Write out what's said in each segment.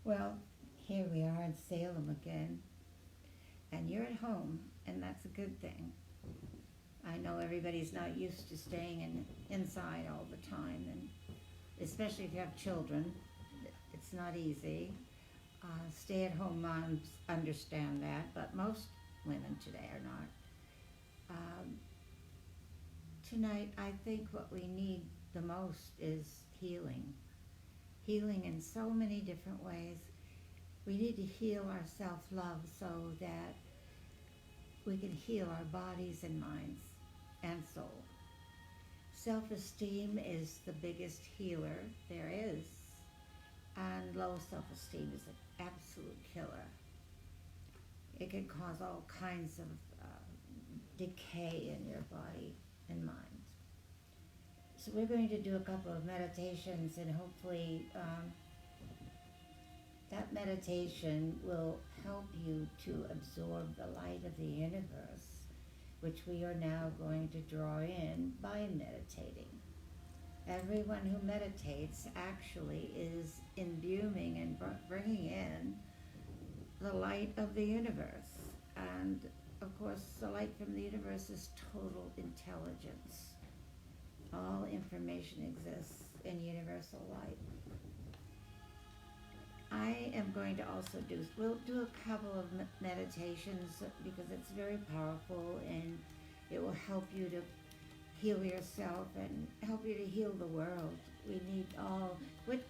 Well, here we are in Salem again, and you're at home, and that's a good thing. I know everybody's not used to staying inside all the time, and especially if you have children, it's not easy. Stay-at-home moms understand that, but most women today are not. Um, Tonight, I think what we need the most is healing. Healing in so many different ways. We need to heal our self-love so that we can heal our bodies and minds and soul. Self-esteem is the biggest healer there is, and low self-esteem is an absolute killer. It can cause all kinds of decay in your body and mind. So we're going to do a couple of meditations, and hopefully that meditation will help you to absorb the light of the universe, which we are now going to draw in by meditating. Everyone who meditates actually is imbuing and bringing in the light of the universe. And of course, the light from the universe is total intelligence. All information exists in universal light. I am going to also we'll do a couple of meditations because it's very powerful and it will help you to heal yourself and help you to heal the world. We need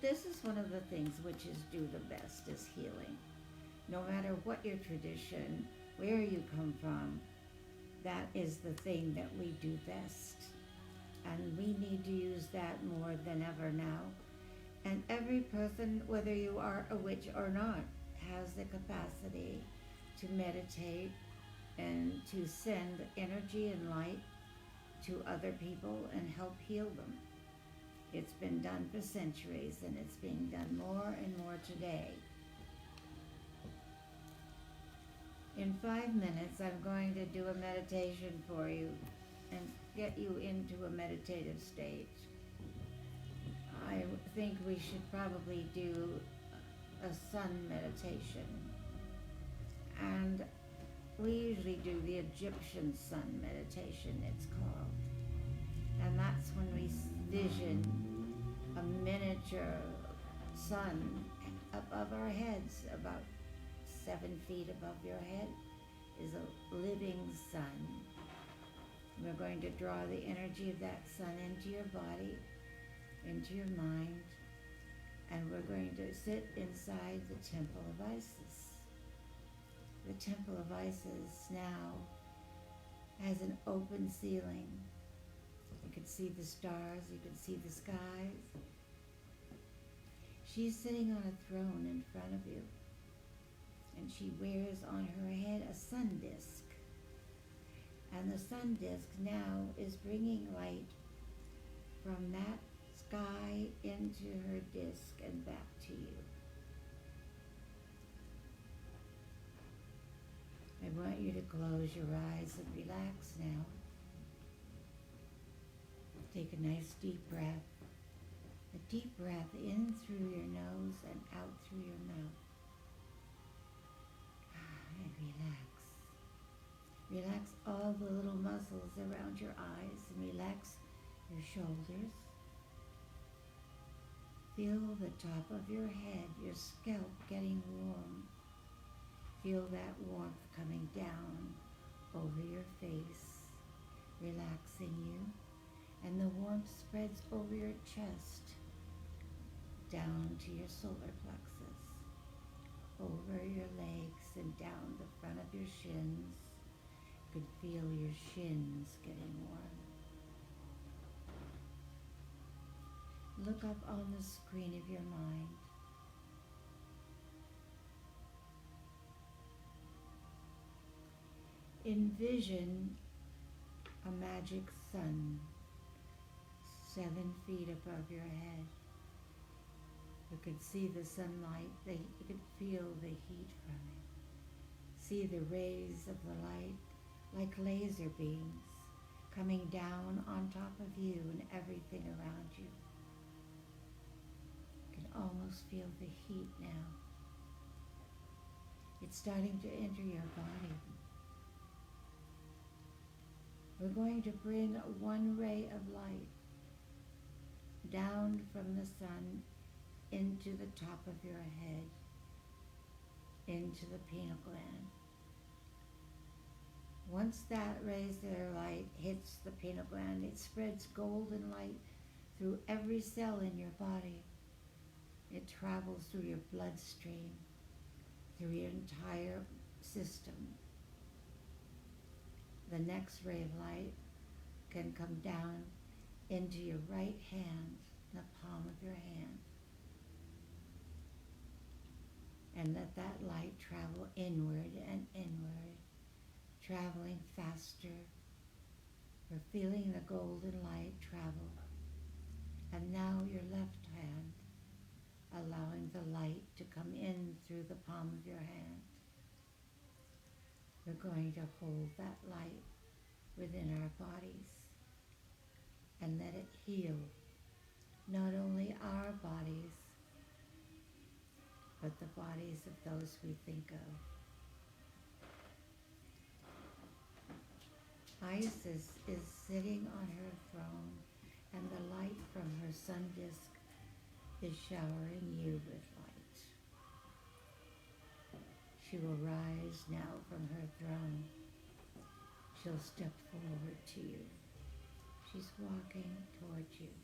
this is one of the things witches do the best is healing. No matter what your tradition, where you come from, that is the thing that we do best. And we need to use that more than ever now. And every person, whether you are a witch or not, has the capacity to meditate and to send energy and light to other people and help heal them. It's been done for centuries, and it's being done more and more today. In 5 minutes, I'm going to do a meditation for you and get you into a meditative state. I think we should probably do a sun meditation. And we usually do the Egyptian sun meditation, it's called. And that's when we vision a miniature sun above our heads, about 7 feet above your head is a living sun. We're going to draw the energy of that sun into your body, into your mind, and we're going to sit inside the Temple of Isis. The Temple of Isis now has an open ceiling. You can see the stars, you can see the skies. She's sitting on a throne in front of you, and she wears on her head a sun disk. And the sun disk now is bringing light from that sky into her disk and back to you. I want you to close your eyes and relax now. Take a nice deep breath. A deep breath in through your nose and out through your mouth. And relax. Relax all the little muscles around your eyes and relax your shoulders. Feel the top of your head, your scalp getting warm. Feel that warmth coming down over your face, relaxing you. And the warmth spreads over your chest, down to your solar plexus, over your legs and down the front of your shins. You can feel your shins getting warm. Look up on the screen of your mind. Envision a magic sun 7 feet above your head. You could see the sunlight, you could feel the heat from it. See the rays of the light like laser beams coming down on top of you and everything around you. You can almost feel the heat now. It's starting to enter your body. We're going to bring one ray of light down from the sun into the top of your head, into the pineal gland. Once that ray of light hits the pineal gland, it spreads golden light through every cell in your body. It travels through your bloodstream, through your entire system. The next ray of light can come down into your right hand, the palm of your hand, and let that light travel inward and inward, traveling faster. We're feeling the golden light travel. And now your left hand, allowing the light to come in through the palm of your hand. We're going to hold that light within our bodies and let it heal not only our bodies, but the bodies of those we think of. Isis is sitting on her throne, and the light from her sun disk is showering you with light. She will rise now from her throne. She'll step forward to you. She's walking toward you.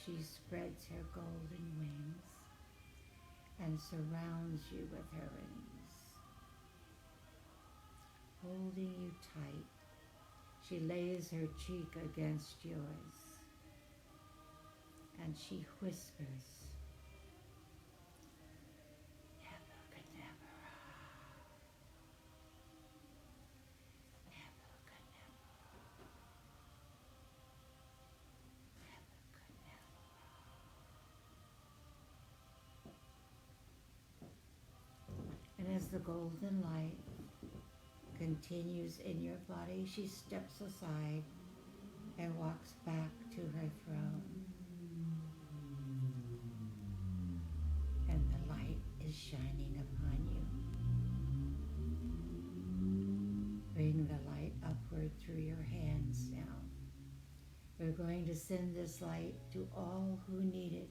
She spreads her golden wings and surrounds you with her wings, holding you tight. She lays her cheek against yours, and she whispers, Nebuchadnezzar, Nebuchadnezzar, Nebuchadnezzar. And as the golden light continues in your body, she steps aside and walks back to her throne. And the light is shining upon you. Bring the light upward through your hands now. We're going to send this light to all who need it.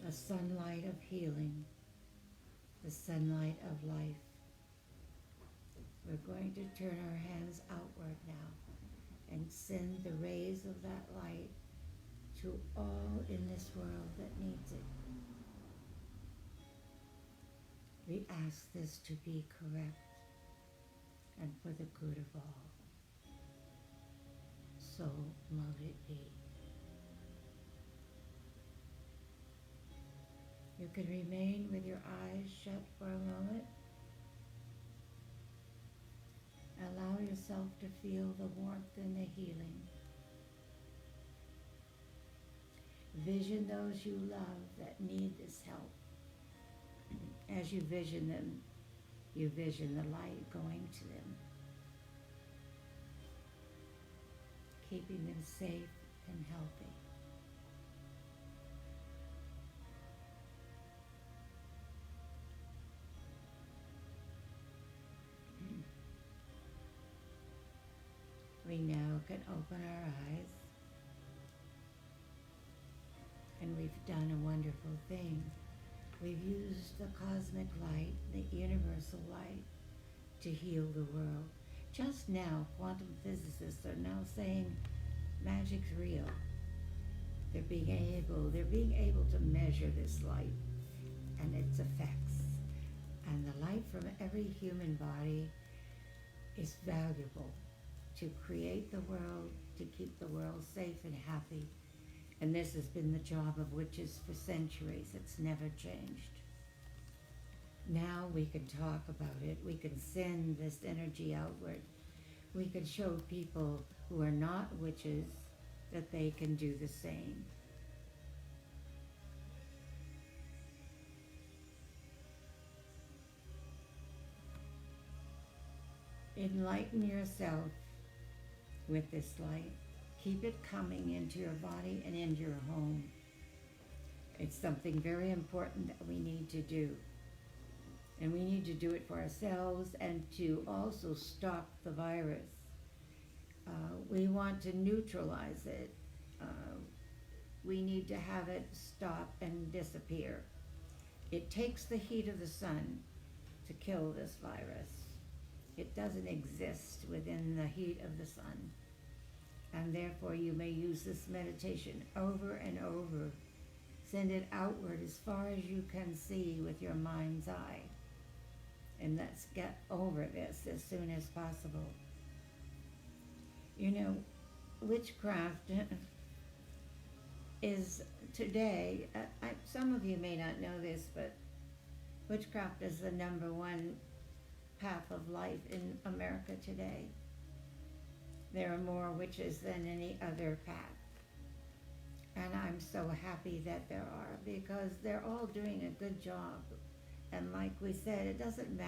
A sunlight of healing, the sunlight of life. We're going to turn our hands outward now and send the rays of that light to all in this world that needs it. We ask this to be correct and for the good of all. So mote it be. You can remain with your eyes shut for a moment. Allow yourself to feel the warmth and the healing. Vision those you love that need this help. As you vision them, you vision the light going to them, keeping them safe and healthy. We now can open our eyes, and we've done a wonderful thing. We've used the cosmic light, the universal light, to heal the world. Just now, quantum physicists are now saying magic's real. They're being able to measure this light and its effects. And the light from every human body is valuable to create the world, to keep the world safe and happy. And this has been the job of witches for centuries. It's never changed. Now we can talk about it. We can send this energy outward. We can show people who are not witches that they can do the same. Enlighten yourself with this light. Keep it coming into your body and into your home. It's something very important that we need to do. And we need to do it for ourselves and to also stop the virus. We want to neutralize it. We need to have it stop and disappear. It takes the heat of the sun to kill this virus. It doesn't exist within the heat of the sun. And therefore you may use this meditation over and over. Send it outward as far as you can see with your mind's eye. And let's get over this as soon as possible. You know, witchcraft is today, some of you may not know this, but witchcraft is the number one path of life in America today. There are more witches than any other path. And I'm so happy that there are, because they're all doing a good job. And like we said, it doesn't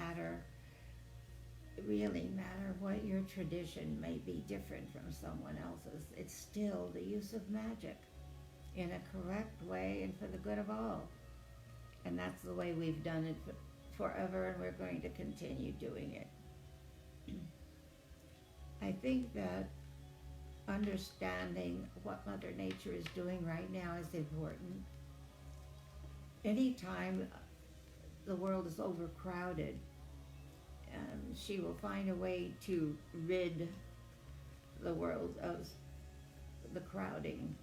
really matter what your tradition may be different from someone else's. It's still the use of magic in a correct way and for the good of all. And that's the way we've done it forever, and we're going to continue doing it. I think that understanding what Mother Nature is doing right now is important. Anytime the world is overcrowded, she will find a way to rid the world of the crowding,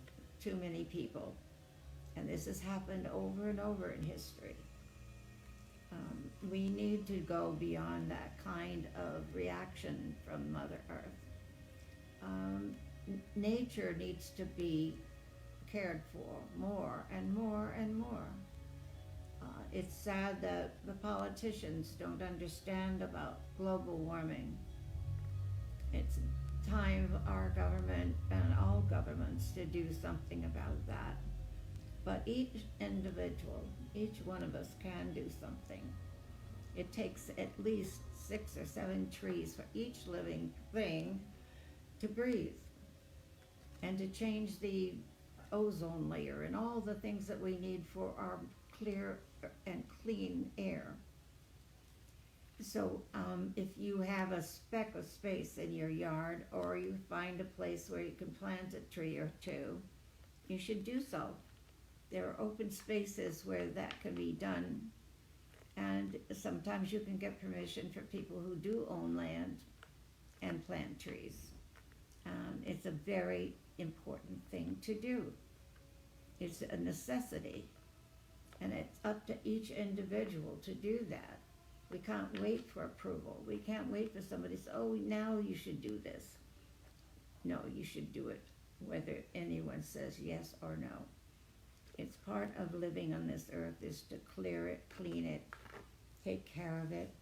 too many people. And this has happened over and over in history. We need to go beyond that kind of reaction from Mother Earth. Nature needs to be cared for more and more and more. It's sad that the politicians don't understand about global warming. It's time for our government and all governments to do something about that. But each individual, each one of us can do something. It takes at least 6 or 7 trees for each living thing to breathe and to change the ozone layer and all the things that we need for our clear and clean air. So if you have a speck of space in your yard, or you find a place where you can plant a tree or two, you should do so. There are open spaces where that can be done, and sometimes you can get permission for people who do own land and plant trees. It's a very important thing to do. It's a necessity, and it's up to each individual to do that. We can't wait for approval. We can't wait for somebody to say, oh, now you should do this. No, you should do it whether anyone says yes or no. It's part of living on this earth, is to clear it, clean it, take care of it.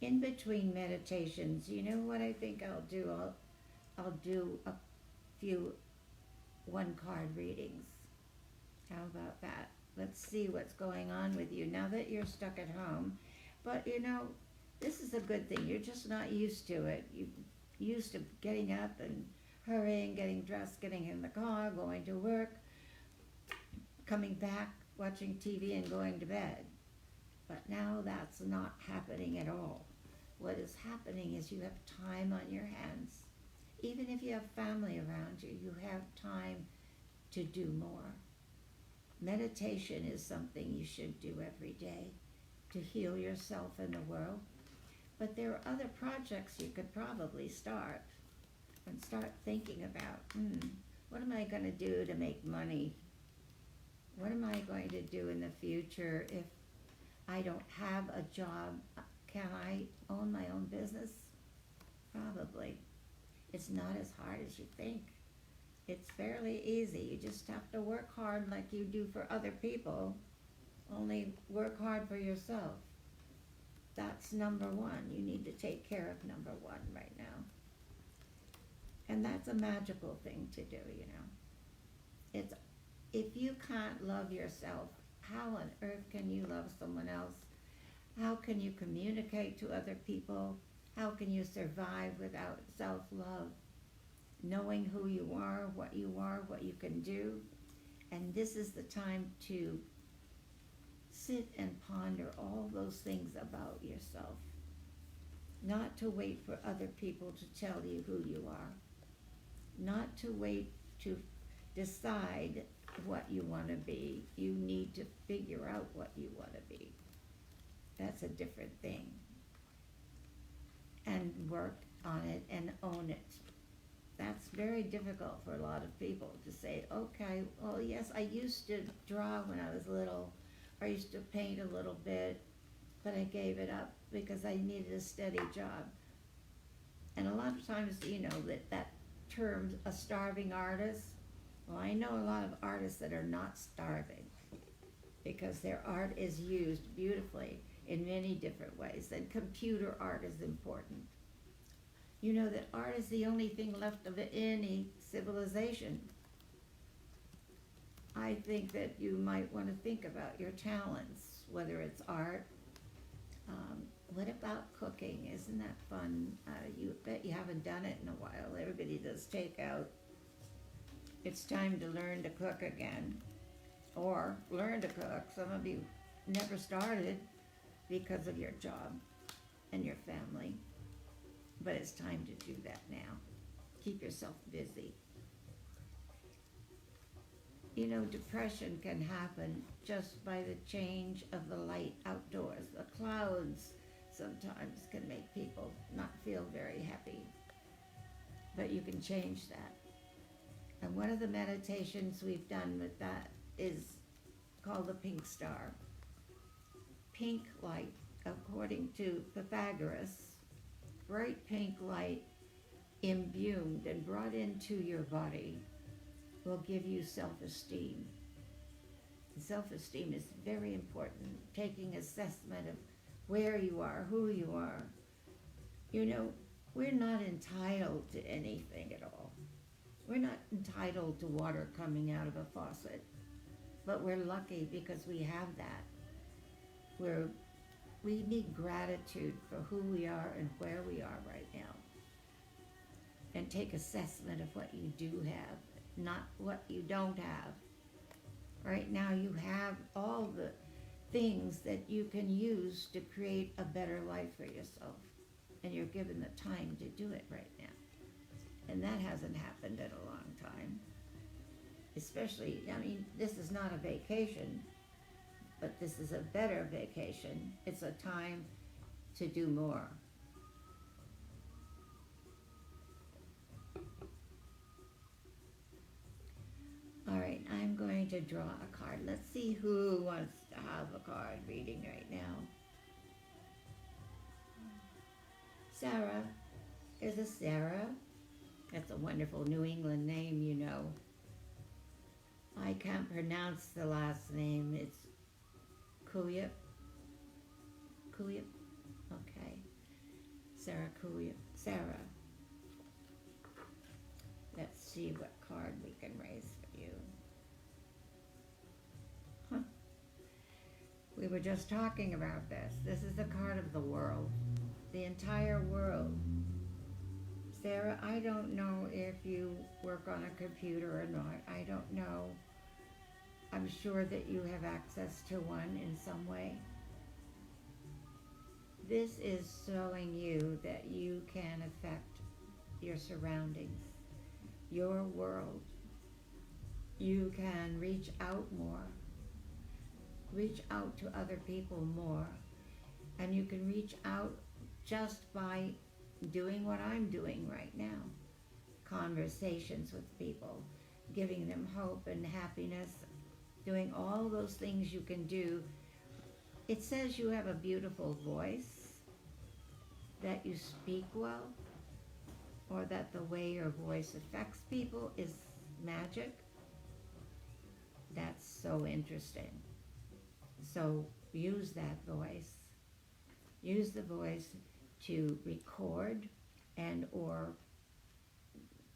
In between meditations, you know what I think I'll do? I'll do a few one-card readings. How about that? Let's see what's going on with you now that you're stuck at home. But you know, this is a good thing. You're just not used to it. You're used to getting up and hurrying, getting dressed, getting in the car, going to work, coming back, watching TV, and going to bed. But now that's not happening at all. What is happening is you have time on your hands. Even if you have family around you, you have time to do more. Meditation is something you should do every day to heal yourself and the world. But there are other projects you could probably start and start thinking about, what am I going to do to make money? What am I going to do in the future if I don't have a job? Can I own my own business? Probably. It's not as hard as you think. It's fairly easy. You just have to work hard like you do for other people, only work hard for yourself. That's number one. You need to take care of number one right now. And that's a magical thing to do, you know. It's, if you can't love yourself, how on earth can you love someone else? How can you communicate to other people? How can you survive without self-love? Knowing who you are, what you can do. And this is the time to sit and ponder all those things about yourself. Not to wait for other people to tell you who you are. Not to wait to decide what you want to be. You need to figure out what you want to be. That's a different thing. And work on it and own it. That's very difficult for a lot of people to say, okay, well, yes, I used to draw when I was little. I used to paint a little bit, but I gave it up because I needed a steady job. And a lot of times, that term, a starving artist, well, I know a lot of artists that are not starving because their art is used beautifully in many different ways. And computer art is important. You know that art is the only thing left of any civilization. I think that you might want to think about your talents, whether it's art. What about cooking? Isn't that fun? You bet you haven't done it in a while. Everybody does takeout. It's time to learn to cook again, or learn to cook. Some of you never started because of your job and your family, but it's time to do that now. Keep yourself busy. Depression can happen just by the change of the light outdoors. The clouds sometimes can make people not feel very happy, but you can change that. And one of the meditations we've done with that is called the pink star. Pink light, according to Pythagoras, bright pink light imbued and brought into your body will give you self-esteem. Self-esteem is very important. Taking assessment of where you are, who you are. We're not entitled to anything at all. We're not entitled to water coming out of a faucet, but we're lucky because we have that. We need gratitude for who we are and where we are right now. And take assessment of what you do have, not what you don't have. Right now you have all the things that you can use to create a better life for yourself. And you're given the time to do it right now. And that hasn't happened in a long time. Especially, this is not a vacation, but this is a better vacation. It's a time to do more. All right, I'm going to draw a card. Let's see who wants to have a card reading right now. Sarah. Is it Sarah? That's a wonderful New England name, I can't pronounce the last name. It's Kuyip. Kuyip? Okay. Sarah Kuyip. Sarah. Let's see what card we can raise for you. We were just talking about this. This is the card of the world. The entire world. Sarah, I don't know if you work on a computer or not. I don't know. I'm sure that you have access to one in some way. This is showing you that you can affect your surroundings, your world. You can reach out more. Reach out to other people more. And you can reach out just by doing what I'm doing right now. Conversations with people, giving them hope and happiness, doing all those things you can do. It says you have a beautiful voice, that you speak well, or that the way your voice affects people is magic. That's so interesting. So use that voice. Use the voice to record and or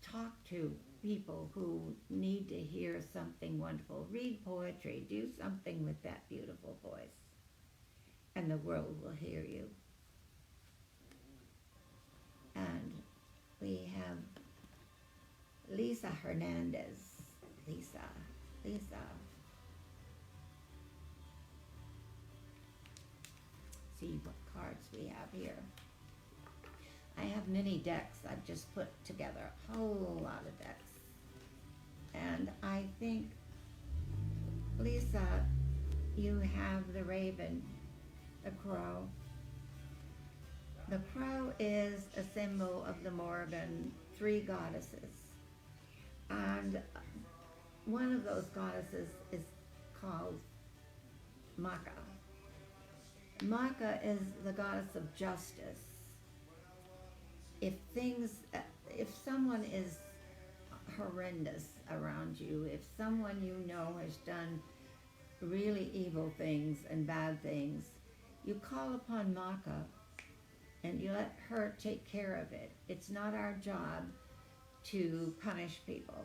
talk to people who need to hear something wonderful. Read poetry. Do something with that beautiful voice. And the world will hear you. And we have Lisa Hernandez. Lisa. see what cards we have here. I have many decks. I've just put together a whole lot of decks. And I think, Lisa, you have the raven, the crow. The crow is a symbol of the Morrigan three goddesses. And one of those goddesses is called Maka. Maka is the goddess of justice. If someone is horrendous around you, if someone you know has done really evil things and bad things, you call upon Maka and you let her take care of it. It's not our job to punish people.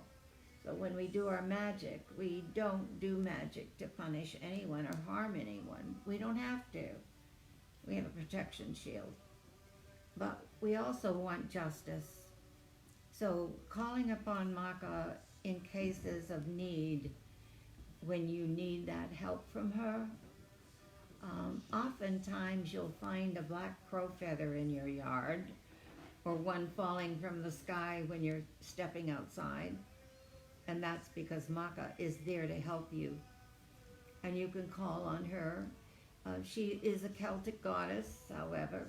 So when we do our magic, we don't do magic to punish anyone or harm anyone. We don't have to. We have a protection shield. But we also want justice. So calling upon Maka in cases of need, when you need that help from her, oftentimes you'll find a black crow feather in your yard, or one falling from the sky when you're stepping outside. And that's because Maka is there to help you. And you can call on her. She is a Celtic goddess, however.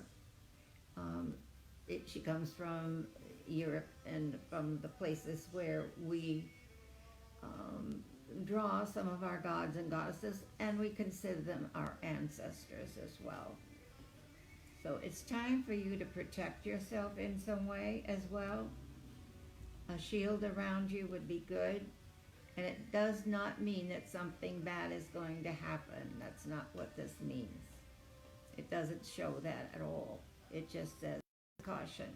She comes from Europe and from the places where we draw some of our gods and goddesses, and we consider them our ancestors as well. So it's time for you to protect yourself in some way as well. A shield around you would be good, and it does not mean that something bad is going to happen. That's not what this means. It doesn't show that at all. It just says caution,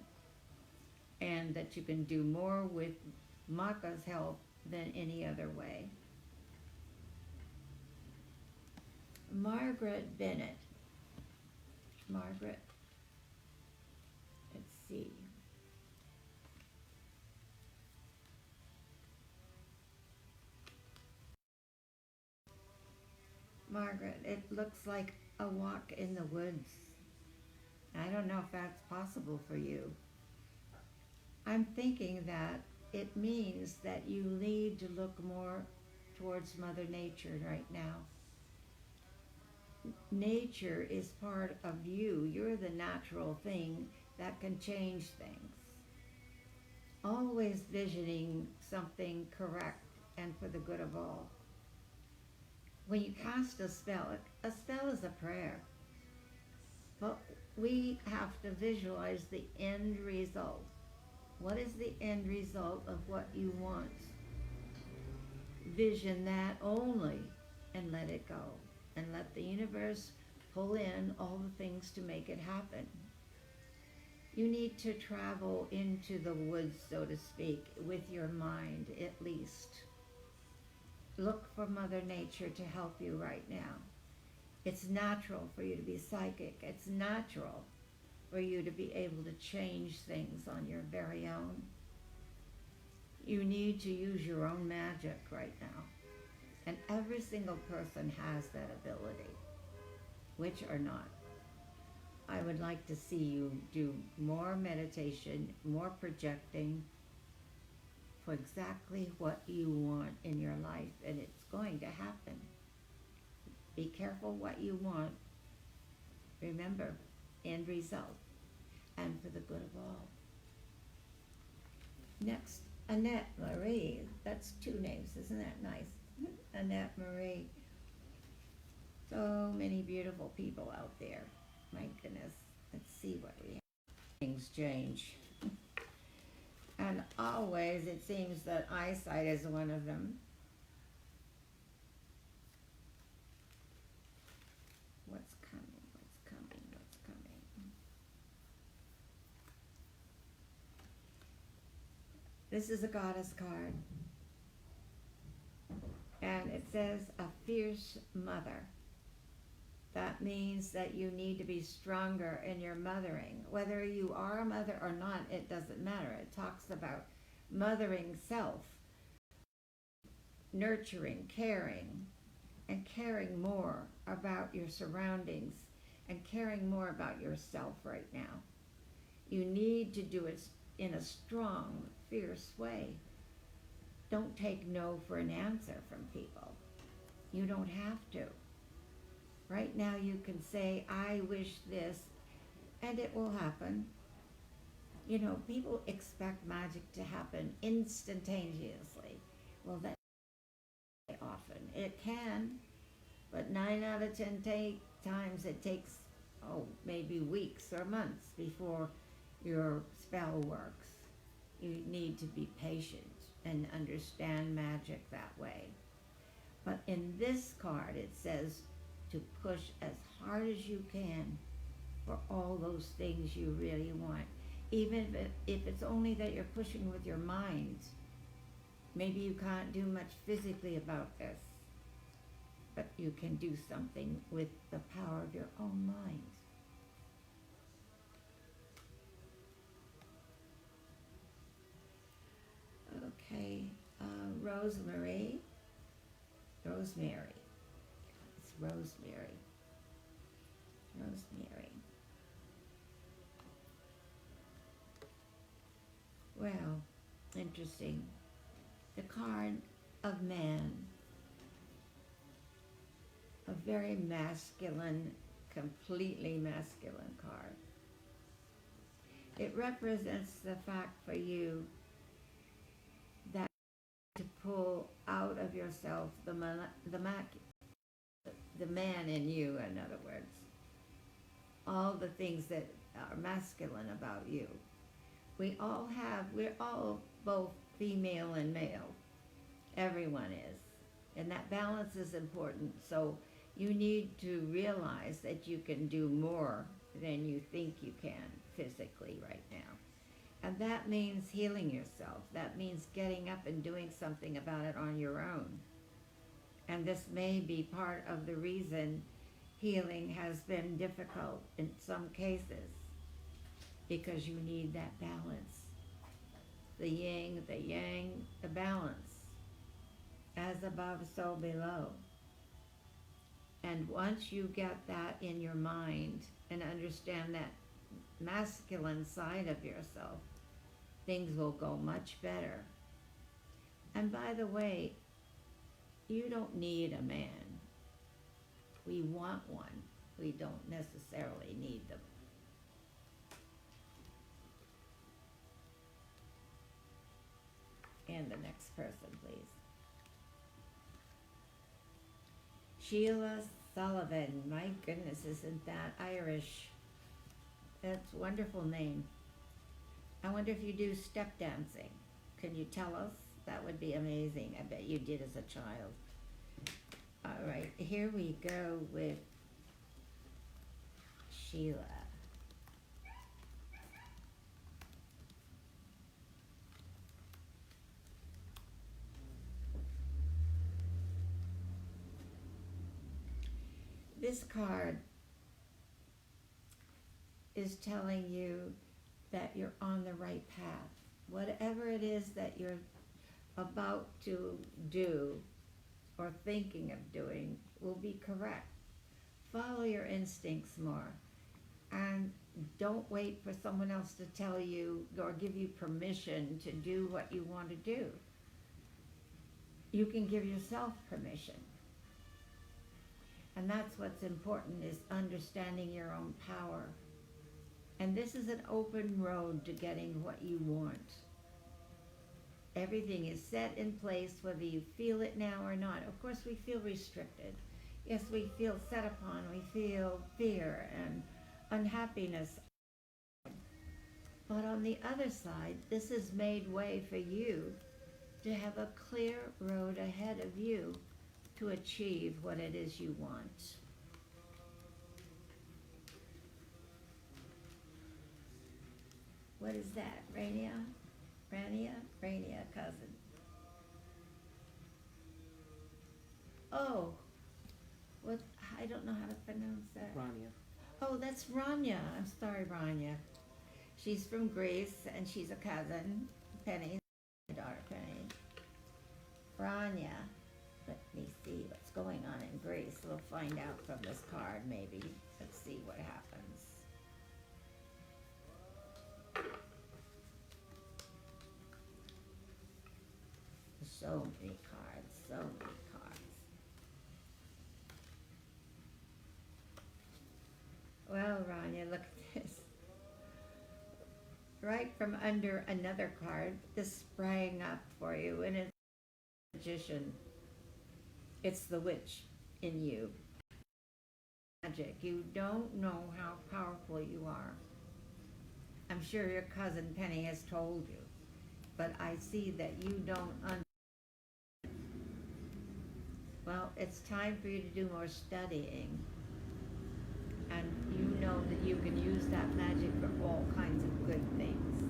and that you can do more with Maka's help than any other way. Margaret Bennett. Margaret, let's see. Margaret, it looks like a walk in the woods. I don't know if that's possible for you. I'm thinking that it means that you need to look more towards Mother Nature right now. Nature is part of you. You're the natural thing that can change things. Always visioning something correct and for the good of all. When you cast a spell is a prayer. But we have to visualize the end result. What is the end result of what you want? Vision that only and let it go. And let the universe pull in all the things to make it happen. You need to travel into the woods, so to speak, with your mind at least. Look for Mother Nature to help you right now. It's natural for you to be psychic. It's natural for you to be able to change things on your very own. You need to use your own magic right now. And every single person has that ability, which or not. I would like to see you do more meditation, more projecting for exactly what you want in your life, and it's going to happen. Be careful what you want. Remember, end result, and for the good of all. Next, Annette Marie. That's two names, isn't that nice? Annette Marie. So many beautiful people out there. My goodness. Let's see what we have. Things change. And always it seems that eyesight is one of them. What's coming? What's coming? What's coming? This is a goddess card. And it says a fierce mother. That means that you need to be stronger in your mothering. Whether you are a mother or not, it doesn't matter. It talks about mothering self, nurturing, caring, and caring more about your surroundings and caring more about yourself right now. You need to do it in a strong, fierce way. Don't take no for an answer from people. You don't have to. Right now you can say, I wish this, and it will happen. You know, people expect magic to happen instantaneously. Well, that often. It can, but 9 out of 10 times it takes, maybe weeks or months before your spell works. You need to be patient and understand magic that way. But in this card, it says to push as hard as you can for all those things you really want. Even if it's only that you're pushing with your mind. Maybe you can't do much physically about this, but you can do something with the power of your own mind. Okay, Rosemary. It's Rosemary. Well, interesting. The card of man. A very masculine, completely masculine card. It represents the fact for you that to pull out of yourself the man in you, in other words. All the things that are masculine about you. We're all both female and male. Everyone is. And that balance is important. So you need to realize that you can do more than you think you can physically right now. And that means healing yourself. That means getting up and doing something about it on your own. And this may be part of the reason healing has been difficult in some cases, because you need that balance. The yin, the yang, the balance. As above, so below. And once you get that in your mind and understand that masculine side of yourself, things will go much better. And by the way, you don't need a man. We want one. We don't necessarily need them. And the next person, please. Sheila Sullivan. My goodness, isn't that Irish? That's a wonderful name. I wonder if you do step dancing. Can you tell us? That would be amazing. I bet you did as a child. All right, here we go with Sheila. This card is telling you that you're on the right path. Whatever it is that you're about to do or thinking of doing will be correct. Follow your instincts more, and don't wait for someone else to tell you or give you permission to do what you want to do. You can give yourself permission. And that's what's important, is understanding your own power. And this is an open road to getting what you want. Everything is set in place, whether you feel it now or not. Of course, we feel restricted. Yes, we feel set upon. We feel fear and unhappiness. But on the other side, this has made way for you to have a clear road ahead of you to achieve what it is you want. What is that? Rania, cousin. Oh, what? I don't know how to pronounce that. Rania. Oh, that's Rania. I'm sorry, Rania. She's from Greece, and she's a cousin. Penny, my daughter Penny. Rania. Let me see what's going on in Greece. We'll find out from this card, maybe. Let's see what happens. So many cards, so many cards. Well, Rania, look at this. Right from under another card, this sprang up for you, and it's the magician. It's the witch in you. Magic. You don't know how powerful you are. I'm sure your cousin Penny has told you, but I see that you don't understand. Well, it's time for you to do more studying, and you know that you can use that magic for all kinds of good things.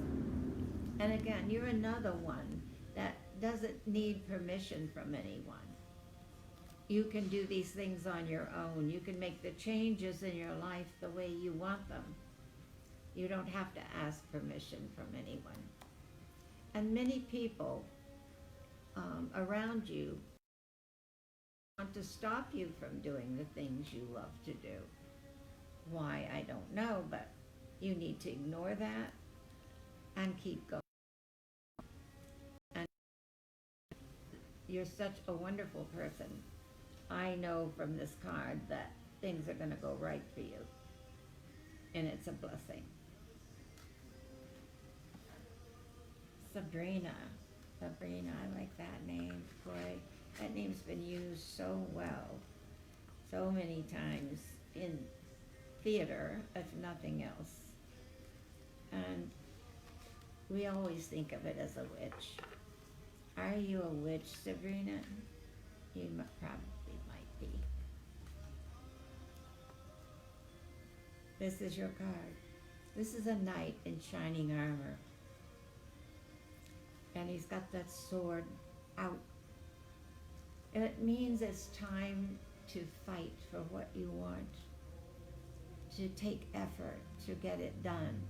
And again, you're another one that doesn't need permission from anyone. You can do these things on your own. You can make the changes in your life the way you want them. You don't have to ask permission from anyone. And many people around you want to stop you from doing the things you love to do. Why, I don't know, but you need to ignore that and keep going. And you're such a wonderful person. I know from this card that things are going to go right for you. And it's a blessing. Sabrina. Sabrina, I like that name. Boy, that name's been used so well, so many times in theater, if nothing else. And we always think of it as a witch. Are you a witch, Sabrina? You probably might be. This is your card. This is a knight in shining armor. And he's got that sword out. And it means it's time to fight for what you want, to take effort to get it done.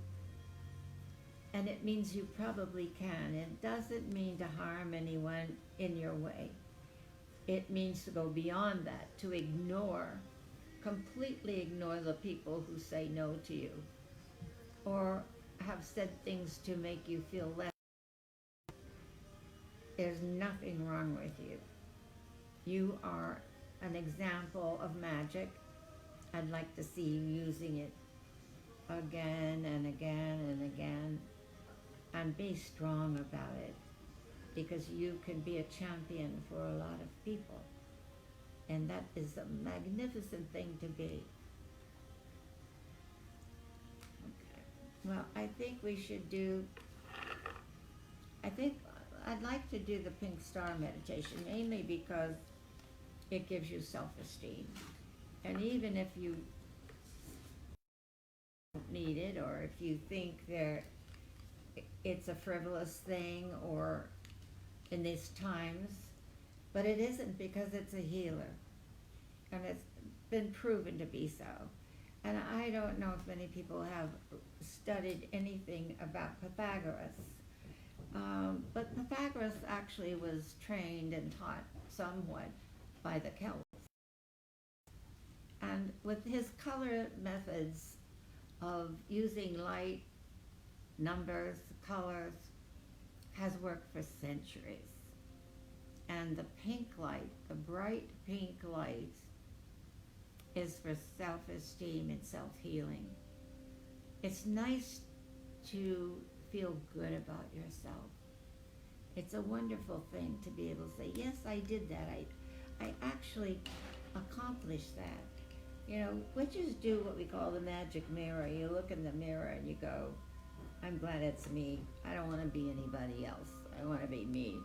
And it means you probably can. It doesn't mean to harm anyone in your way. It means to go beyond that, to ignore, completely ignore the people who say no to you or have said things to make you feel less. There's nothing wrong with you. You are an example of magic. I'd like to see you using it again and again and again. And be strong about it, because you can be a champion for a lot of people. And that is a magnificent thing to be. Okay. Well, I think I'd like to do the pink star meditation, mainly because it gives you self-esteem. And even if you don't need it, or if you think it's a frivolous thing or in these times, but it isn't, because it's a healer. And it's been proven to be so. And I don't know if many people have studied anything about Pythagoras. But Pythagoras actually was trained and taught somewhat by the Celts. And with his color methods of using light, numbers, colors, has worked for centuries. And the pink light, the bright pink light, is for self-esteem and self-healing. It's nice to feel good about yourself. It's a wonderful thing to be able to say, yes, I did that. I actually accomplished that. You know, witches do what we call the magic mirror. You look in the mirror and you go, I'm glad it's me. I don't want to be anybody else. I want to be me.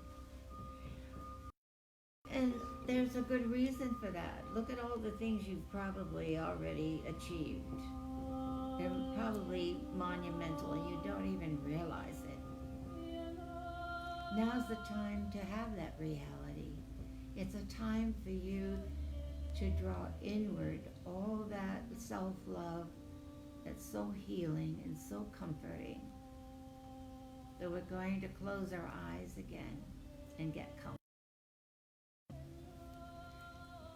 And there's a good reason for that. Look at all the things you've probably already achieved. They're probably monumental and you don't even realize it. Now's the time to have that reality. It's a time for you to draw inward all that self-love that's so healing and so comforting. So we're going to close our eyes again and get comfortable.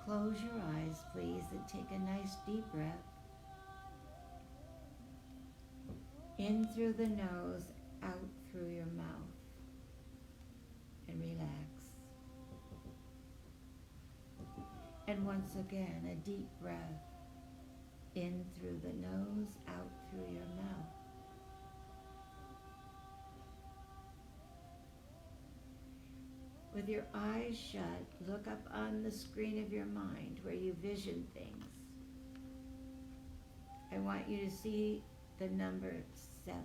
Close your eyes, please, and take a nice deep breath. In through the nose, out through your mouth, and relax. And once again, a deep breath. In through the nose, out through your mouth. With your eyes shut, look up on the screen of your mind where you vision things. I want you to see the number 7.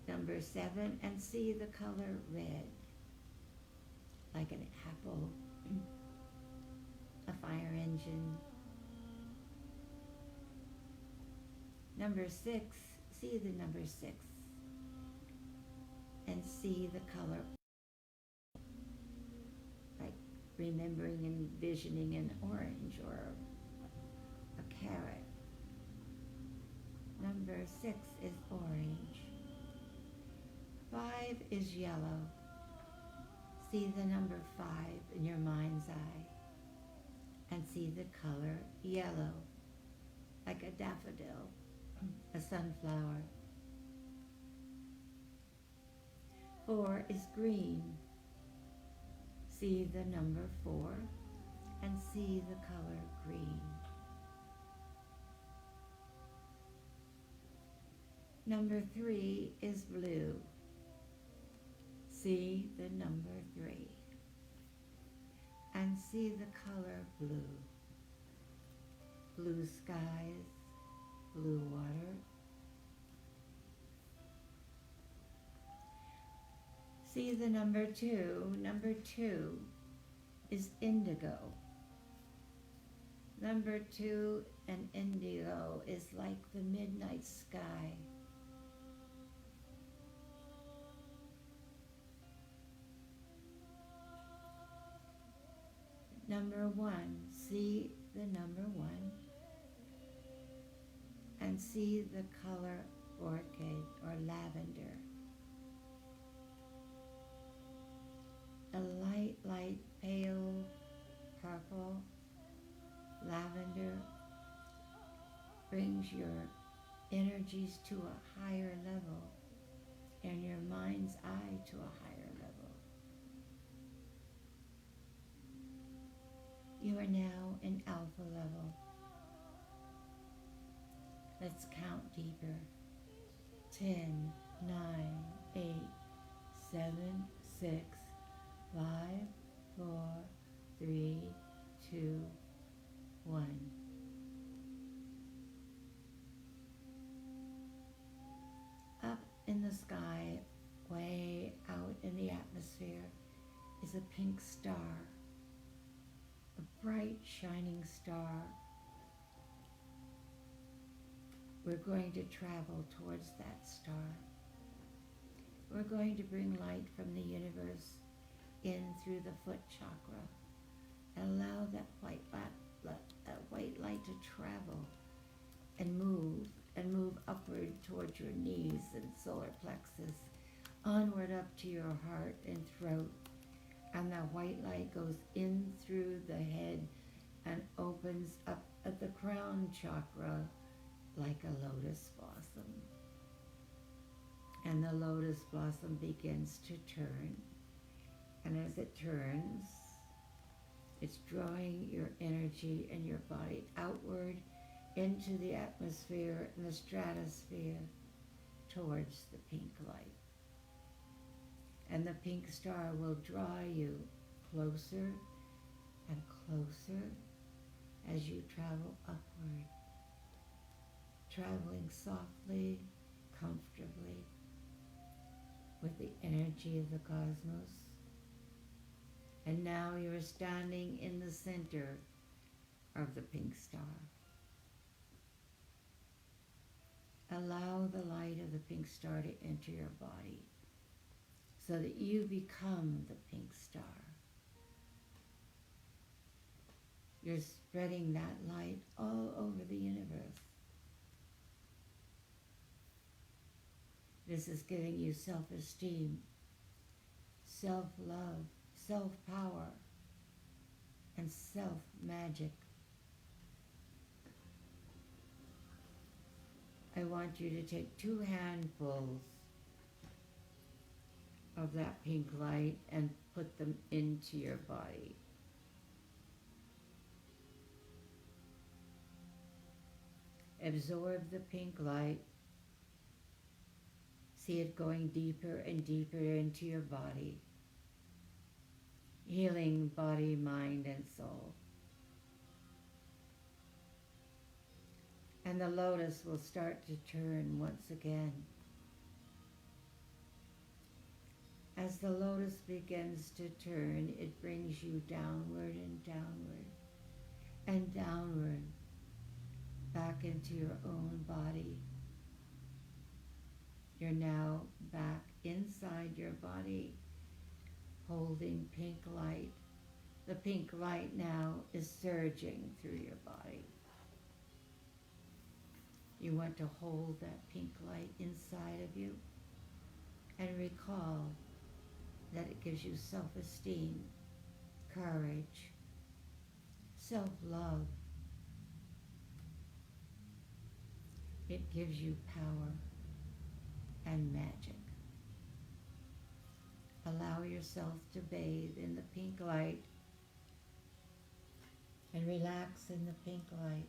Number 7, and see the color red, like an apple, a fire engine. Number 6, see the number 6, and see the color, like remembering and visioning an orange or a carrot. Number 6 is orange. 5 is yellow. See the number 5 in your mind's eye and see the color yellow, like a daffodil, a sunflower. 4 is green. See the number 4 and see the color green. Number 3 is blue. See the number 3 and see the color blue. Blue skies, blue water. See the number 2. Number 2 is indigo. Number 2 and indigo is like the midnight sky. Number 1, see the number 1 and see the color orchid or lavender. A light pale purple lavender brings your energies to a higher level and your mind's eye to a higher level. You are now in alpha level. Let's count deeper. 10, 9, 8, 7, 6, 5, 4, 3, 2, 1. Up in the sky, way out in the atmosphere, is a pink star. A bright, shining star. We're going to travel towards that star. We're going to bring light from the universe in through the foot chakra and allow that white light to travel and move upward towards your knees and solar plexus, onward up to your heart and throat. And that white light goes in through the head and opens up at the crown chakra like a lotus blossom. And the lotus blossom begins to turn. And as it turns, it's drawing your energy and your body outward into the atmosphere and the stratosphere towards the pink light. And the pink star will draw you closer and closer as you travel upward, traveling softly, comfortably with the energy of the cosmos. And now you're standing in the center of the pink star. Allow the light of the pink star to enter your body so that you become the pink star. You're spreading that light all over the universe. This is giving you self-esteem, self-love, self-power, and self-magic. I want you to take 2 handfuls of that pink light and put them into your body. Absorb the pink light. See it going deeper and deeper into your body, healing body, mind, and soul. And the lotus will start to turn once again. As the lotus begins to turn, it brings you downward and downward and downward back into your own body. You're now back inside your body, holding pink light. The pink light now is surging through your body. You want to hold that pink light inside of you and recall that it gives you self-esteem, courage, self-love. It gives you power and magic. Allow yourself to bathe in the pink light and relax in the pink light.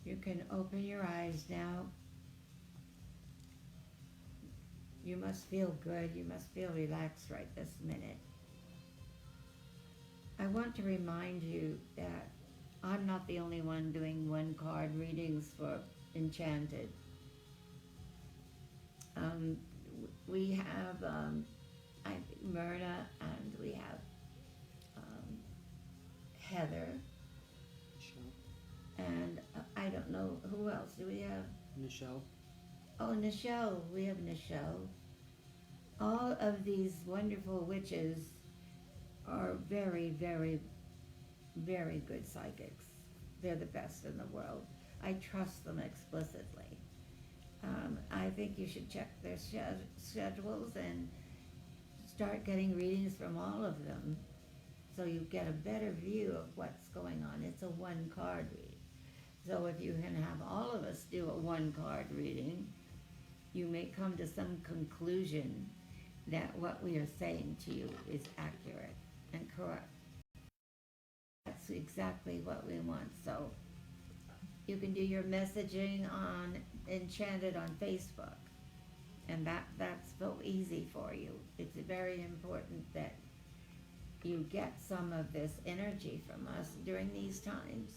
You can open your eyes now. You must feel good. You must feel relaxed right this minute. I want to remind you that I'm not the only one doing 1-card readings for Enchanted. We have Myrna, and we have Heather, and I don't know who else do we have. Nichelle. Oh, Nichelle. We have Nichelle. All of these wonderful witches are very, very, very good psychics. They're the best in the world. I trust them explicitly. I think you should check their schedules and start getting readings from all of them so you get a better view of what's going on. It's a 1-card reading. So if you can have all of us do a 1-card reading, you may come to some conclusion that what we are saying to you is accurate and correct. That's exactly what we want. So you can do your messaging on Enchanted on Facebook, and that's so easy for you. It's very important that you get some of this energy from us during these times.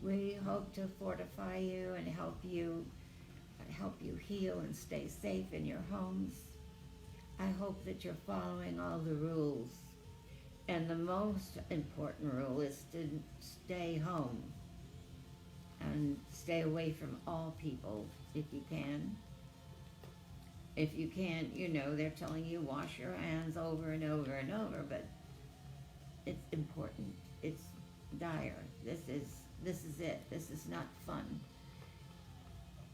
We hope to fortify you and help you heal and stay safe in your homes. I hope that you're following all the rules. And the most important rule is to stay home and stay away from all people if you can. If you can't, they're telling you wash your hands over and over and over, but it's important. It's dire. This is it. This is not fun.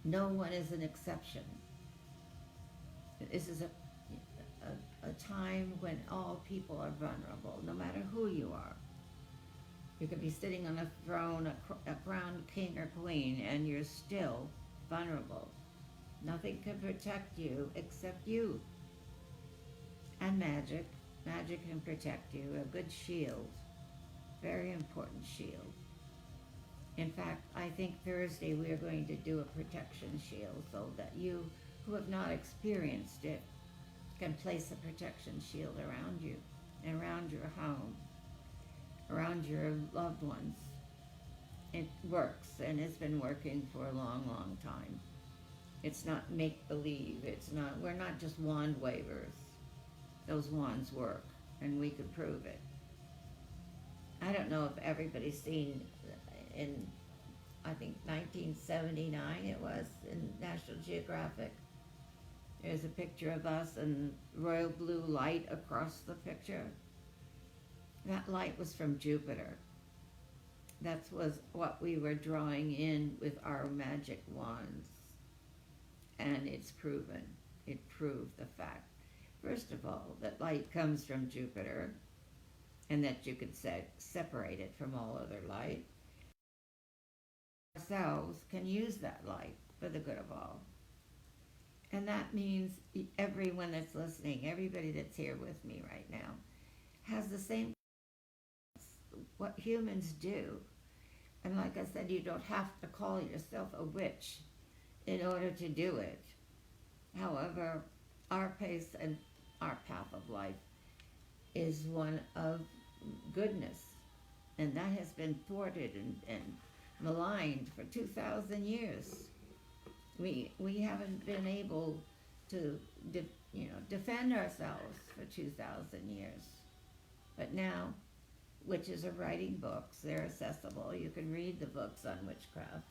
No one is an exception. This is a time when all people are vulnerable, no matter who you are. You could be sitting on a throne, a crowned king or queen, and you're still vulnerable. Nothing can protect you except you. And magic. Magic can protect you. A good shield. Very important shield. In fact, I think Thursday we are going to do a protection shield so that you who have not experienced it can place a protection shield around you, around your home, around your loved ones. it works, and it's been working for a long, long time. It's not make believe. It's not. We're not just wand wavers. Those wands work, and we could prove it. I don't know if everybody's seen in, I think 1979 it was, in National Geographic. There's a picture of us and royal blue light across the picture. That light was from Jupiter. That was what we were drawing in with our magic wands. And it's proven. It proved the fact. First of all, that light comes from Jupiter, and that you could separate it from all other light. Ourselves can use that light for the good of all. And that means everyone that's listening, everybody that's here with me right now, has the same what humans do. And like I said, you don't have to call yourself a witch in order to do it. However, our pace and our path of life is one of goodness. And that has been thwarted and maligned for 2,000 years. We haven't been able to defend ourselves for 2,000 years. But now, witches are writing books. They're accessible. You can read the books on witchcraft.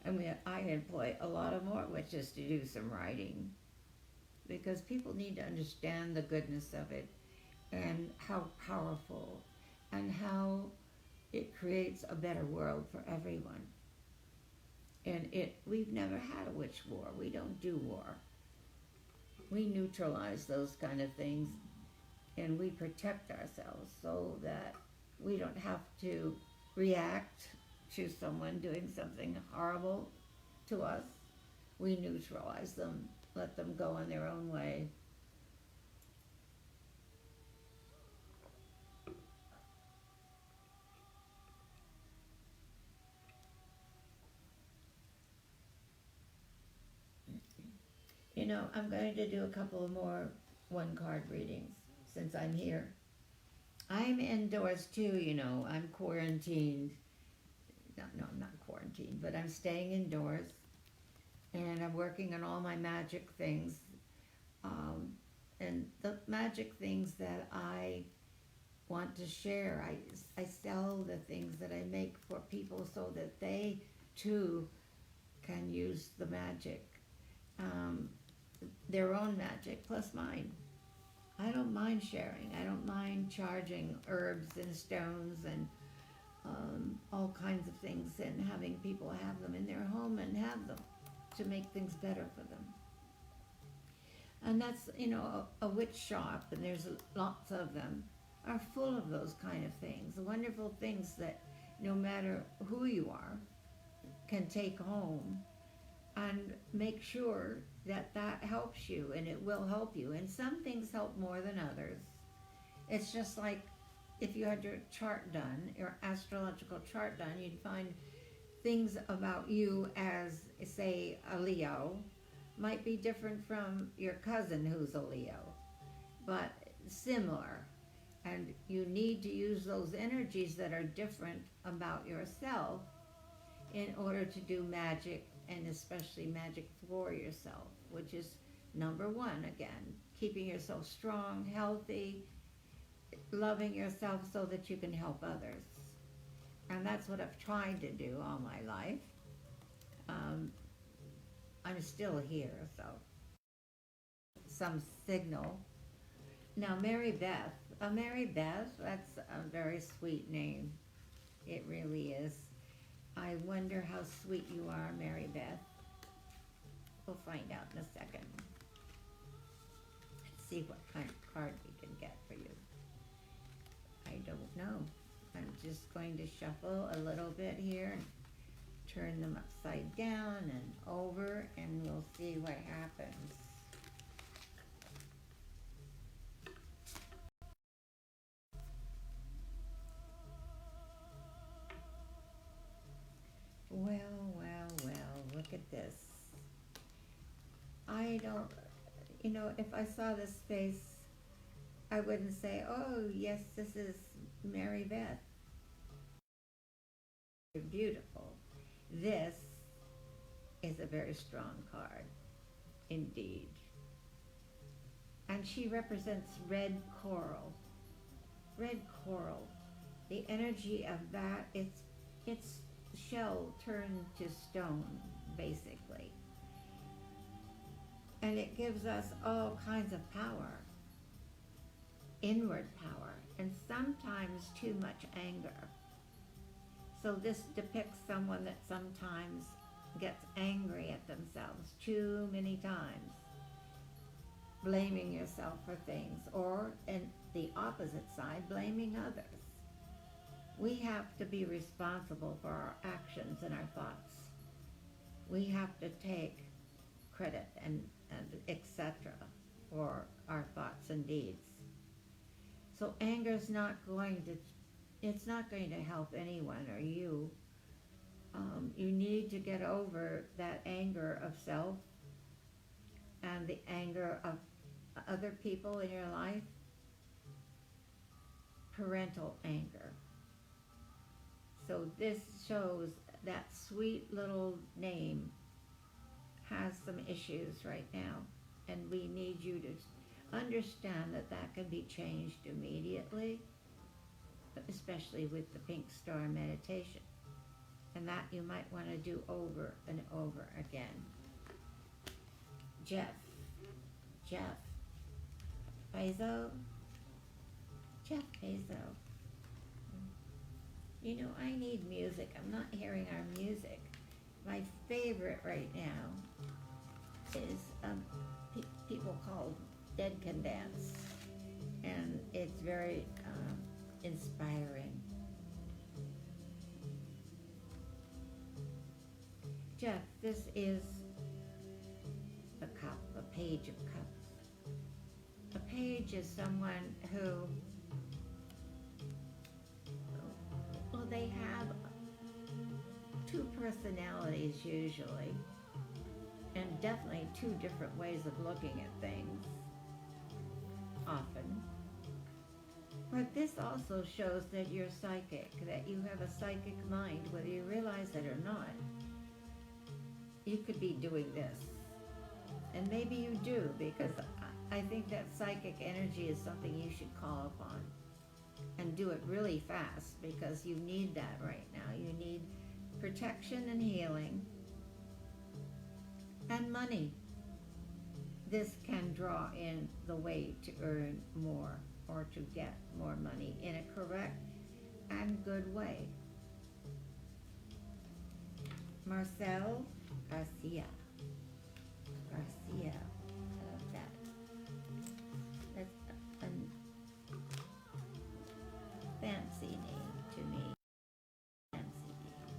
And I employ a lot of more witches to do some writing, because people need to understand the goodness of it and how powerful and how it creates a better world for everyone. And we've never had a witch war. We don't do war. We neutralize those kind of things, and we protect ourselves so that we don't have to react to someone doing something horrible to us. We neutralize them, let them go on their own way. I'm going to do a couple of more one-card readings since I'm here. I'm indoors too, I'm quarantined. No, I'm not quarantined, but I'm staying indoors. And I'm working on all my magic things. And the magic things that I want to share, I sell the things that I make for people so that they too can use the magic. Their own magic plus mine. I don't mind sharing. I don't mind charging herbs and stones and all kinds of things, and having people have them in their home and have them to make things better for them. And that's, a witch shop, and there's lots of them, are full of those kind of things, the wonderful things that no matter who you are can take home and make sure that helps you, and it will help you. And some things help more than others. It's just like if you had your chart done, your astrological chart done, you'd find things about you as, say, a Leo might be different from your cousin who's a Leo, but similar. And you need to use those energies that are different about yourself in order to do magic, and especially magic for yourself, which is number one again, keeping yourself strong, healthy, loving yourself so that you can help others. And that's what I've tried to do all my life. I'm still here, so some signal. Now, Mary Beth, that's a very sweet name. It really is. I wonder how sweet you are, Mary Beth. We'll find out in a second. Let's see what kind of card we can get for you. I don't know. I'm just going to shuffle a little bit here and turn them upside down and over, and we'll see what happens. Well, look at this. I don't, if I saw this face, I wouldn't say, oh, yes, this is Mary Beth. beautiful. This is a very strong card, indeed. And she represents red coral. Red coral. The energy of that, it's shell turned to stone, basically. And it gives us all kinds of power, inward power, and sometimes too much anger. So this depicts someone that sometimes gets angry at themselves too many times, blaming yourself for things, or in the opposite side, blaming others. We have to be responsible for our actions and our thoughts. We have to take credit and etc. for our thoughts and deeds. So anger's not going to, it's not going to help anyone or you. You need to get over that anger of self and the anger of other people in your life. Parental anger. So this shows that sweet little name has some issues right now, and we need you to understand that that can be changed immediately, especially with the Pink Star meditation, and that you might want to do over and over again. Jeff Bezos. You know, I need music. I'm not hearing our music. My favorite right now is people called Dead Can Dance, and it's very inspiring. Jeff, this is the cup, a page of cups. A page is someone who, well, they have two personalities usually, and definitely two different ways of looking at things, often. But this also shows that you're psychic, that you have a psychic mind, whether you realize it or not. You could be doing this, and maybe you do, because I think that psychic energy is something you should call upon, and do it really fast, because you need that right now. You need protection and healing, and money. This can draw in the way to earn more, or to get more money in a correct and good way. Marcel Garcia. I love that. That's a fancy name to me. Fancy name.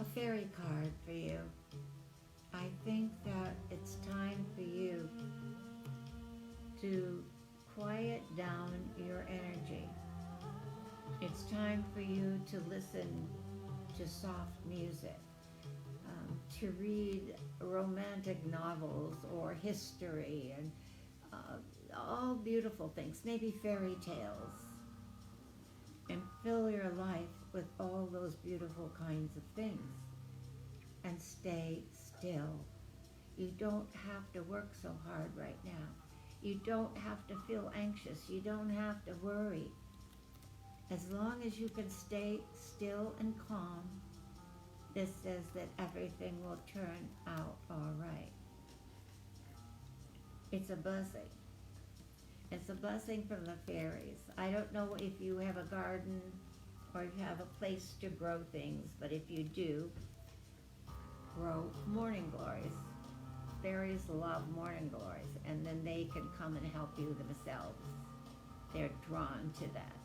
A fairy card for you. I think that it's time for you to quiet down your energy. It's time for you to listen to soft music, to read romantic novels or history, and all beautiful things, maybe fairy tales, and fill your life with all those beautiful kinds of things, and stay still. You don't have to work so hard right now. You don't have to feel anxious. You don't have to worry. As long as you can stay still and calm, this says that everything will turn out all right. It's a blessing. It's a blessing from the fairies. I don't know if you have a garden or you have a place to grow things, but if you do, grow morning glories. Fairies love morning glories, and then they can come and help you themselves. They're drawn to that.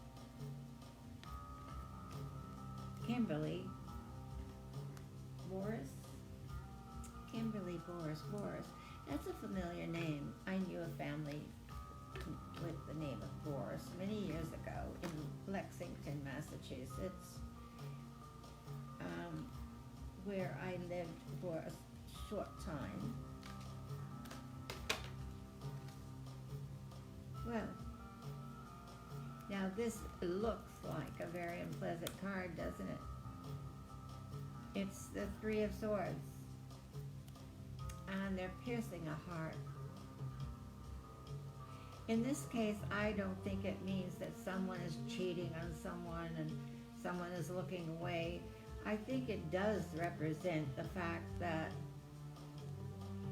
Kimberly Boris. That's a familiar name. I knew a family with the name of Boris many years ago in Lexington, Massachusetts, where I lived for a short time. Well, now Now this looks like a very unpleasant card, doesn't it? It's the Three of Swords. And they're piercing a heart. In this case, I don't think it means that someone is cheating on someone and someone is looking away. I think it does represent the fact that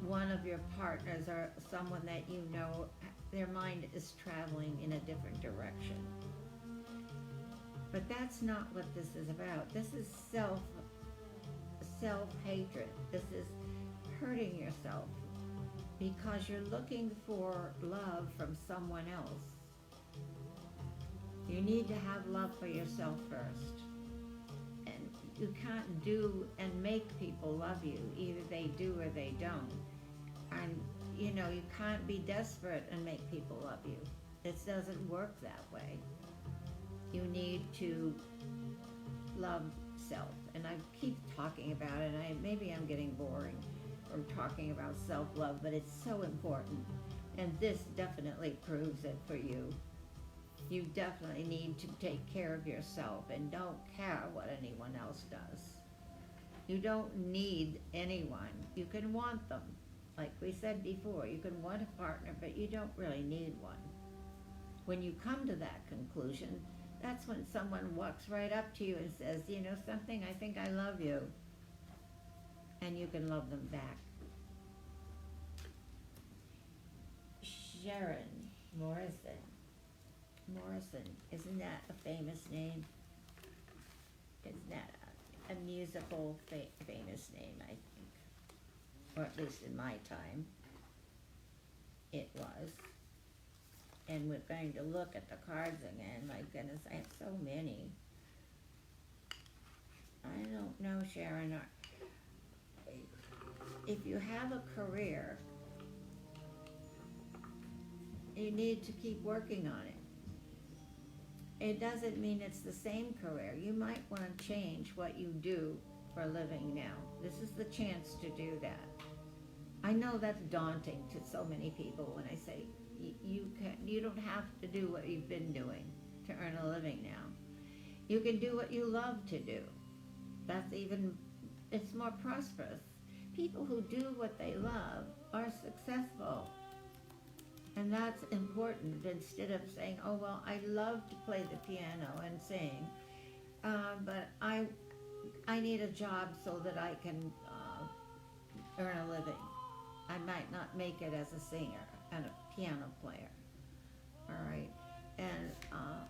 one of your partners or someone that you know, their mind is traveling in a different direction. But that's not what this is about. This is self-hatred. This is hurting yourself because you're looking for love from someone else. You need to have love for yourself first. And you can't do and make people love you. Either they do or they don't. And, you know, you can't be desperate and make people love you. It doesn't work that way. You need to love self. And I keep talking about it, and maybe I'm getting boring from talking about self-love, but it's so important. And this definitely proves it for you. You definitely need to take care of yourself and don't care what anyone else does. You don't need anyone. You can want them. Like we said before, you can want a partner, but you don't really need one. When you come to that conclusion, that's when someone walks right up to you and says, you know something, I think I love you. And you can love them back. Sharon Morrison. Morrison, isn't that a famous name? Isn't that a musical famous name, I think? Or at least in my time, it was. And we're going to look at the cards again. My goodness, I have so many. I don't know, Sharon. If you have a career, you need to keep working on it. It doesn't mean it's the same career. You might want to change what you do for a living now. This is the chance to do that. I know that's daunting to so many people when I say you don't have to do what you've been doing to earn a living now. You can do what you love to do. It's more prosperous. People who do what they love are successful. And that's important, instead of saying, oh, well, I love to play the piano and sing, but I need a job so that I can earn a living. I might not make it as a singer and a piano player. All right. And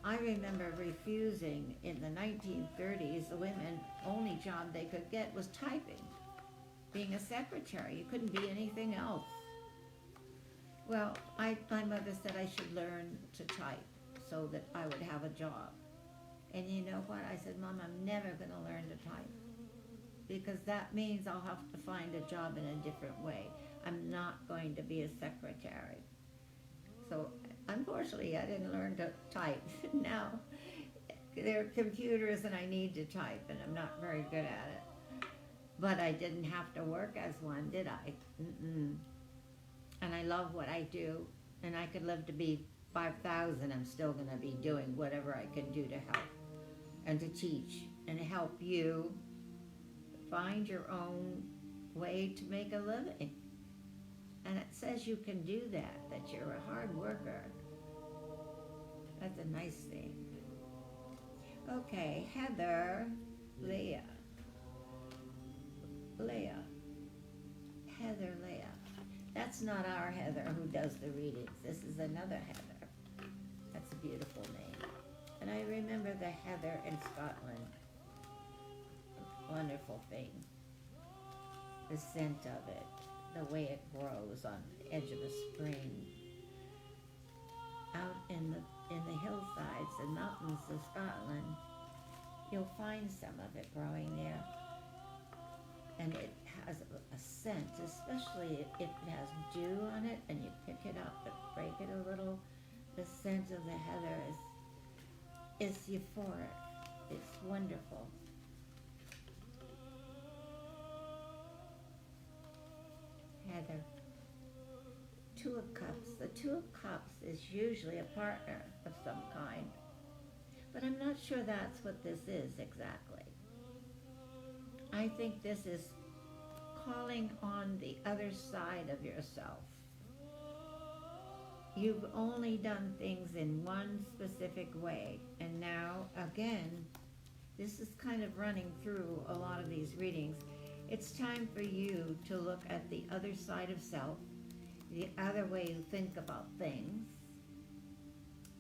I remember refusing in the 1930s, the women, only job they could get was typing, being a secretary. You couldn't be anything else. Well, my mother said I should learn to type so that I would have a job. And you know what? I said, Mom, I'm never going to learn to type, because that means I'll have to find a job in a different way. I'm not going to be a secretary. So unfortunately, I didn't learn to type. Now there are computers and I need to type, and I'm not very good at it. But I didn't have to work as one, did I? Mm-mm. And I love what I do, and I could live to be 5,000. I'm still going to be doing whatever I can do to help and to teach and help you find your own way to make a living. And it says you can do that you're a hard worker. That's a nice thing. Okay, Heather, Leah. Heather, Leah. That's not our Heather who does the readings. This is another Heather. That's a beautiful name. And I remember the Heather in Scotland. A wonderful thing. The scent of it, the way it grows on the edge of a spring. Out in the hillsides and mountains of Scotland, you'll find some of it growing there. And it has a scent, especially if it has dew on it and you pick it up and break it a little. The scent of the heather is euphoric. It's wonderful. Heather. Two of Cups. The Two of Cups is usually a partner of some kind. But I'm not sure that's what this is exactly. I think this is calling on the other side of yourself. You've only done things in one specific way, and now, again, this is kind of running through a lot of these readings. It's time for you to look at the other side of self, the other way you think about things,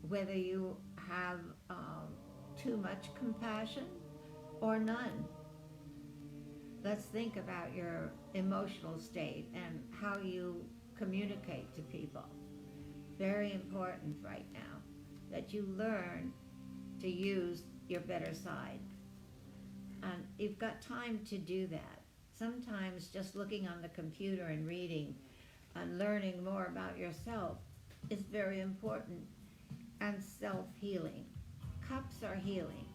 whether you have too much compassion or none. Let's think about your emotional state and how you communicate to people. Very important right now that you learn to use your better side. And you've got time to do that. Sometimes just looking on the computer and reading and learning more about yourself is very important. And self-healing. Cups are healing.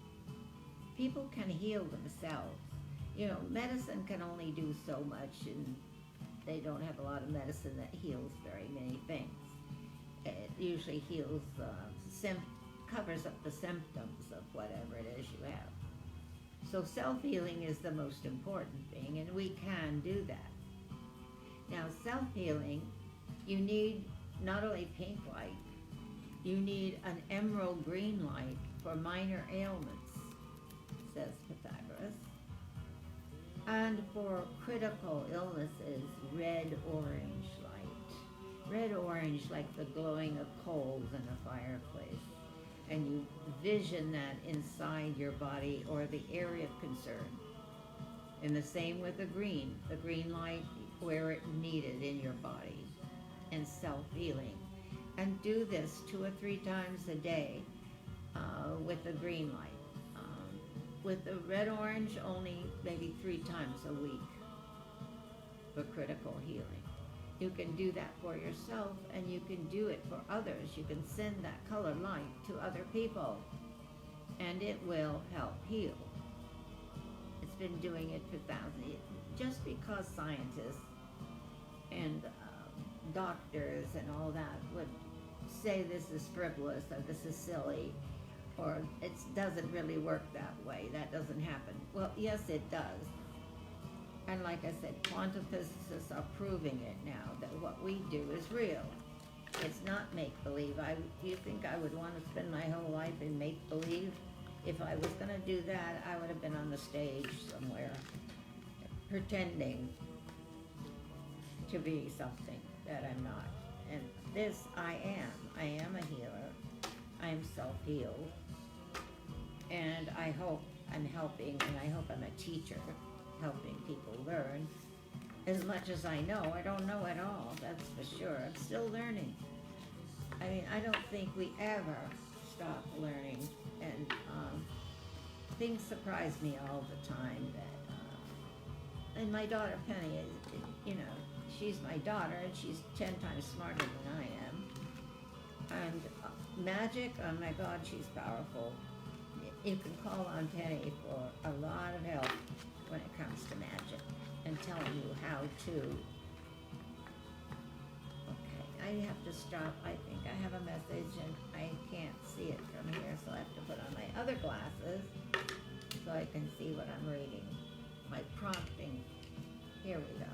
People can heal themselves. You know, medicine can only do so much, and they don't have a lot of medicine that heals very many things. It usually heals, covers up the symptoms of whatever it is you have. So self-healing is the most important thing, and we can do that. Now, self-healing, you need not only pink light, you need an emerald green light for minor ailments, says Pythagoras. And for critical illnesses, red-orange light. Red-orange like the glowing of coals in a fireplace. And you vision that inside your body or the area of concern. And the same with the green light where it needed in your body, and self-healing. And do this 2 or 3 times a day with the green light. With the red-orange, only maybe 3 times a week for critical healing. You can do that for yourself, and you can do it for others. You can send that color light to other people, and it will help heal. It's been doing it for thousands of years. Just because scientists and doctors and all that would say this is frivolous or this is silly or it doesn't really work that way, that doesn't happen. Well, yes, it does. And like I said, quantum physicists are proving it now, that what we do is real. It's not make-believe. You think I would want to spend my whole life in make-believe? If I was going to do that, I would have been on the stage somewhere pretending to be something that I'm not. And this I am. I am a healer. I am self-healed. And I hope I'm helping, and I hope I'm a teacher, helping people learn. As much as I know, I don't know it all, that's for sure. I'm still learning. I mean, I don't think we ever stop learning. And things surprise me all the time. And my daughter Penny, you know, she's my daughter, and she's 10 times smarter than I am. And magic, oh my God, she's powerful. You can call on Penny for a lot of help when it comes to magic and telling you how to. Okay, I have to stop. I think I have a message and I can't see it from here, so I have to put on my other glasses so I can see what I'm reading. My prompting. Here we go.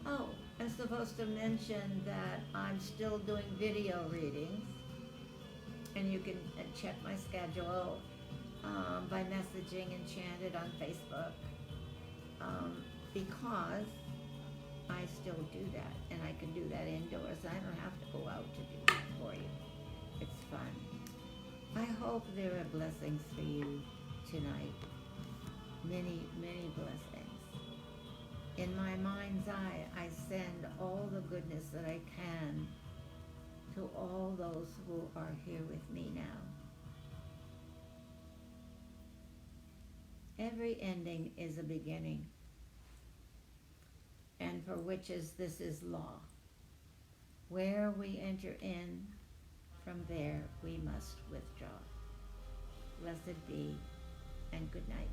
Oh, I'm supposed to mention that I'm still doing video readings, and you can check my schedule by messaging Enchanted on Facebook, because I still do that, and I can do that indoors. I don't have to go out to do that for you. It's fun. I hope there are blessings for you tonight. Many, many blessings. In my mind's eye, I send all the goodness that I can to all those who are here with me now. Every ending is a beginning, and for witches this is law. Where we enter in, from there we must withdraw. Blessed be, and good night.